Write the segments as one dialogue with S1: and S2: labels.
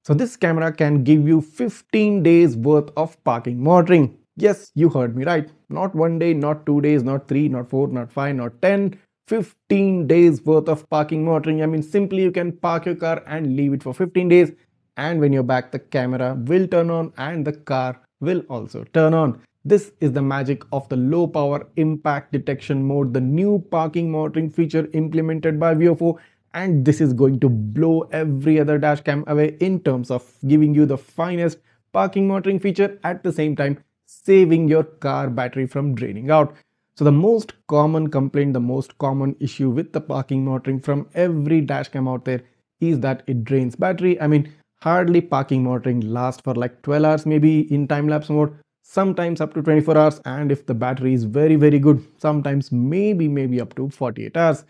S1: So this camera can give you 15 days worth of parking monitoring. Yes, you heard me right. Not 1 day, not 2 days, not 3, not 4, not 5, not 10. 15 days worth of parking monitoring. I mean, simply you can park your car and leave it for 15 days. And when you're back, the camera will turn on and the car will also turn on. This is the magic of the low power impact detection mode, the new parking monitoring feature implemented by VIOFO, and this is going to blow every other dash cam away in terms of giving you the finest parking monitoring feature, at the same time saving your car battery from draining out. So the most common complaint, the most common issue with the parking monitoring from every dash cam out there is that it drains battery. I mean, hardly parking monitoring lasts for like 12 hours maybe in time lapse mode, sometimes up to 24 hours, and if the battery is very good, sometimes maybe up to 48 hours,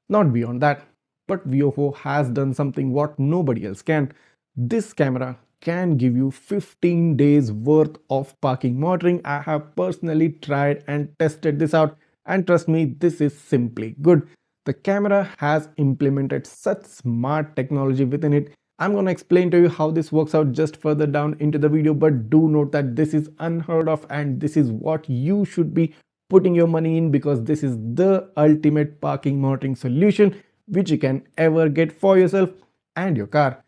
S1: not beyond that. But VIOFO has done something what nobody else can. This camera can give you 15 days worth of parking monitoring. I have personally tried and tested this out, and trust me, this is simply good. The camera has implemented such smart technology within it. I'm going to explain to you how this works out just further down into the video, but do note that this is unheard of and this is what you should be putting your money in, because this is the ultimate parking monitoring solution which you can ever get for yourself and your car.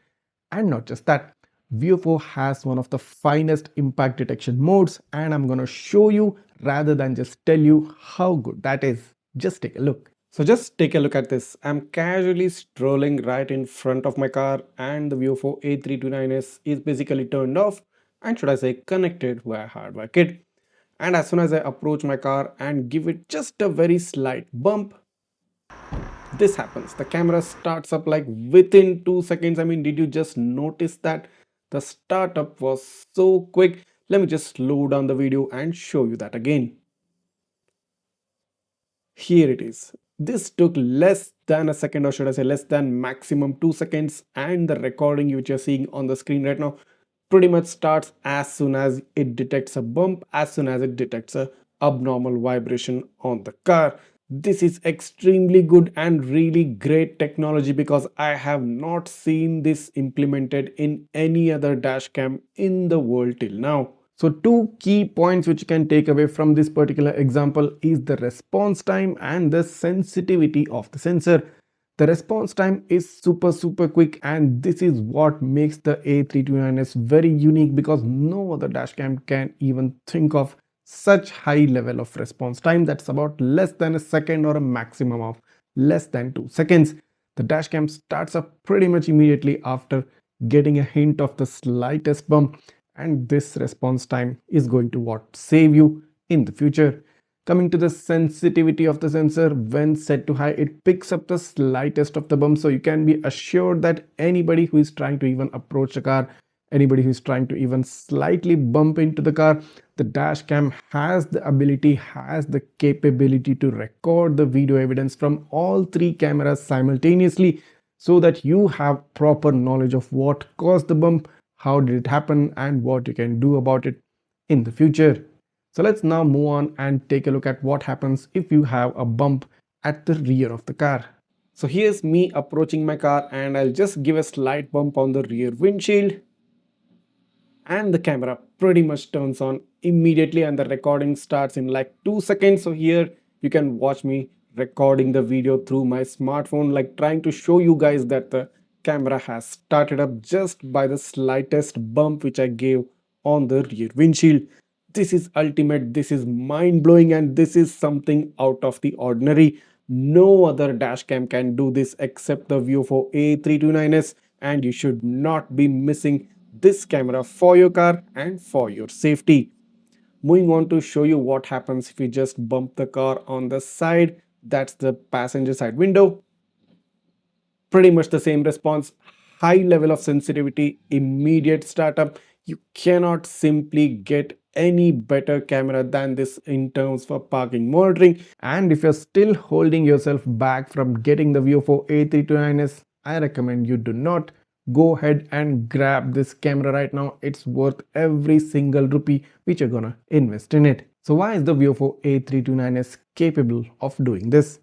S1: And not just that, VIOFO has one of the finest impact detection modes, and I'm gonna show you rather than just tell you how good that is. Just take a look. So just take a look at this. I'm casually strolling right in front of my car and the VIOFO A329S is basically turned off, and should I say connected via hardwire kit. And as soon as I approach my car and give it just a very slight bump, this happens. The camera starts up like within 2 seconds. I mean, did you just notice that? The startup was so quick. Let me just slow down the video and show you that again. Here it is. This took less than a second, or should I say less than maximum 2 seconds, and the recording which you're seeing on the screen right now pretty much starts as soon as it detects a bump, as soon as it detects a abnormal vibration on the car. This is extremely good and really great technology, because I have not seen this implemented in any other dash cam in the world till now. So two key points which you can take away from this particular example is the response time and the sensitivity of the sensor. The response time is super quick, and this is what makes the A329S very unique, because no other dashcam can even think of such high level of response time. That's about less than a second, or a maximum of less than 2 seconds. The dashcam starts up pretty much immediately after getting a hint of the slightest bump, and this response time is going to what save you in the future. Coming to the sensitivity of the sensor, when set to high, it picks up the slightest of the bump, so you can be assured that anybody who is trying to even approach the car, anybody who is trying to even slightly bump into the car, the dash cam has the ability, has the capability to record the video evidence from all three cameras simultaneously, so that you have proper knowledge of what caused the bump, how did it happen, and what you can do about it in the future. So let's now move on and take a look at what happens if you have a bump at the rear of the car. So here's me approaching my car, and I'll just give a slight bump on the rear windshield, and the camera pretty much turns on immediately, and the recording starts in like 2 seconds. So here you can watch me recording the video through my smartphone, like trying to show you guys that the camera has started up just by the slightest bump which I gave on the rear windshield. This is ultimate, this is mind-blowing, and this is something out of the ordinary. No other dashcam can do this except the VIOFO A329S, and you should not be missing this camera for your car and for your safety. Moving on to show you what happens if you just bump the car on the side. That's the passenger side window. Pretty much the same response, high level of sensitivity, immediate startup. You cannot simply get any better camera than this in terms for parking monitoring. And if you're still holding yourself back from getting the VIOFO A329S, I recommend you do not. Go ahead and grab this camera right now. It's worth every single rupee which you're gonna invest in it. So why is the VIOFO A329S capable of doing this?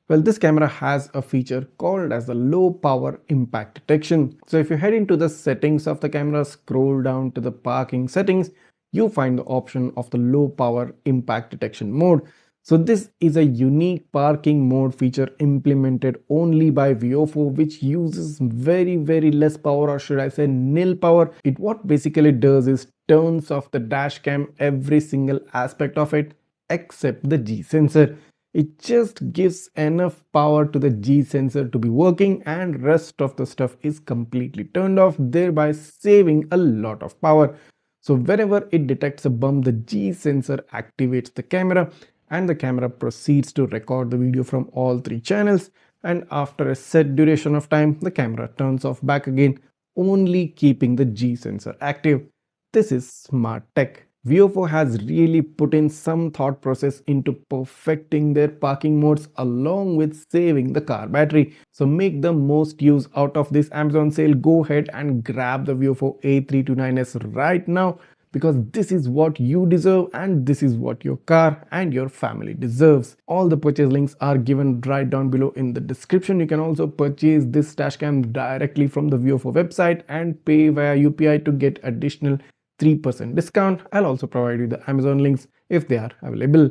S1: Well, this camera has a feature called as the low power impact detection. So if you head into the settings of the camera, scroll down to the parking settings, you find the option of the low power impact detection mode. So this is a unique parking mode feature implemented only by VIOFO, which uses very less power, or should I say nil power. It what basically does is turns off the dash cam, every single aspect of it except the G sensor. It just gives enough power to the G sensor to be working, and rest of the stuff is completely turned off, thereby saving a lot of power. So whenever it detects a bump, the G sensor activates the camera and the camera proceeds to record the video from all three channels, and after a set duration of time the camera turns off back again, only keeping the G sensor active. This is smart tech. VIOFO has really put in some thought process into perfecting their parking modes along with saving the car battery. So make the most use out of this Amazon sale. Go ahead and grab the VIOFO A329S right now, because this is what you deserve and this is what your car and your family deserves. All the purchase links are given right down below in the description. You can also purchase this dashcam directly from the VIOFO website and pay via UPI to get additional 3% discount. I'll also provide you the Amazon links if they are available.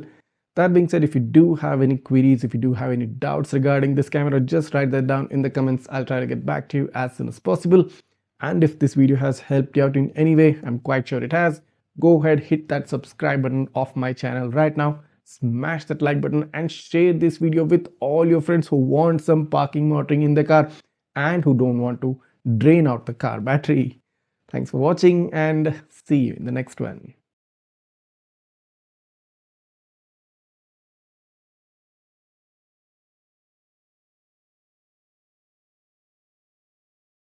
S1: That being said, if you do have any queries, if you do have any doubts regarding this camera, just write that down in the comments. I'll try to get back to you as soon as possible. And if this video has helped you out in any way, I'm quite sure it has, go ahead, hit that subscribe button of my channel right now, smash that like button and share this video with all your friends who want some parking monitoring in their car and who don't want to drain out the car battery. Thanks for watching and see you in the next one.